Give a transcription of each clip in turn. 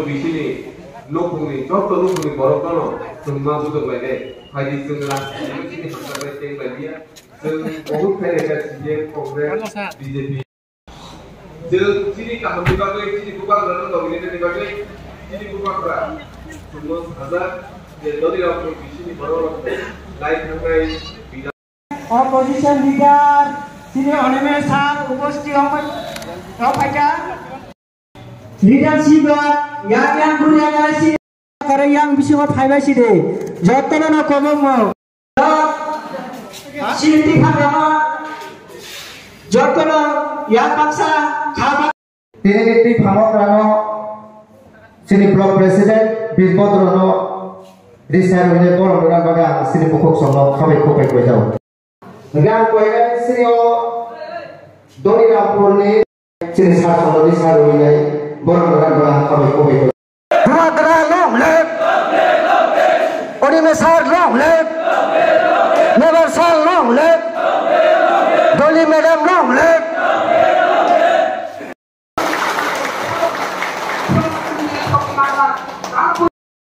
bisini lokuni joto lokuni borokono semua butuh lagi haji senglah ini hamzah yang lagi ya बहुत फैले का सीएम कांग्रेस बीजेपी जो चीनी का हम दिखाते हैं चीनी बुका करना तो बिना दिखाते चीनी बुका करा सुनो हजार ये दो दिन आपको चीनी बरोबर लाइफ हमारे बिना ऑपोजिशन लीडर चीनी होने में सार उपस्थित होंगे क्या leadership yang burunya sih karena yang bisa buat high sih deh jatuh na komong mau Siti Khadama Jotolo yang bangsa Khabar Tiniti Phamokrano Sini Blok Presiden Bisbodrono Risar Wine Borong Durang Baga Sini Pukuk Sono Khabai Kupai Kuai Jau Ngang Kuai Sini O Doni Rampurni Sini Sar Sono Risar Wine Borong Durang Baga Khabai Kupai Kuai Madra long lep Odi Mesar long lep Never sal long lep Dolly Madam long lep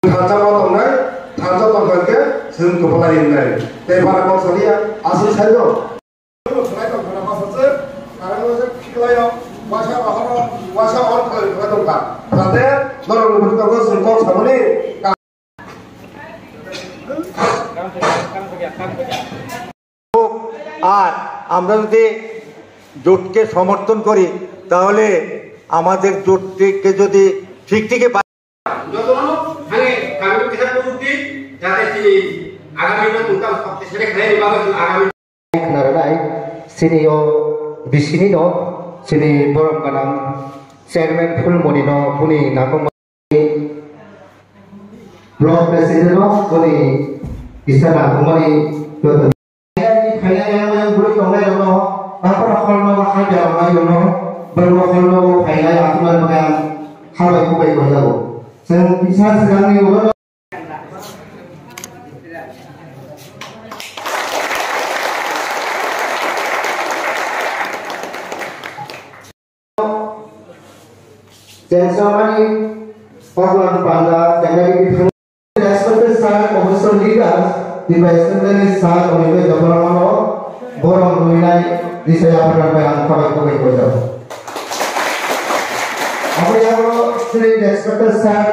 Tanjau Tongai Tanjau Tongai ke Sering kepala ini Tapi para kau selia asli saja Selain itu kenapa saja Karena saya pikirnya Wasa bahara Wasa orang kalau kita tunggu Tapi Orang beritahu Sengkau sama ni আর আমরা যদি জোটকে সমর্থন করি তাহলে আমাদের জোটকে যদি ঠিক ঠিক sini borong kanang chairman Fulmoni no puni nakong blok presiden no puni bisa nakong yang boleh tongai no apa kalau no hal yang lain no baru kalau kaya aturan dengan hal yang baik baik jauh bisa sedang ni orang jangan sama ni orang bangga jangan kita respect saat official leaders di bahasan saat oleh jabaran borong ruinai di saya pernah bayang kabar kabar apa yang sering respect saat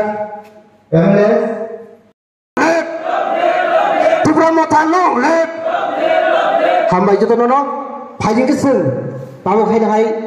MLS tu promotan long lep hamba itu nono pajing kesen bawa kai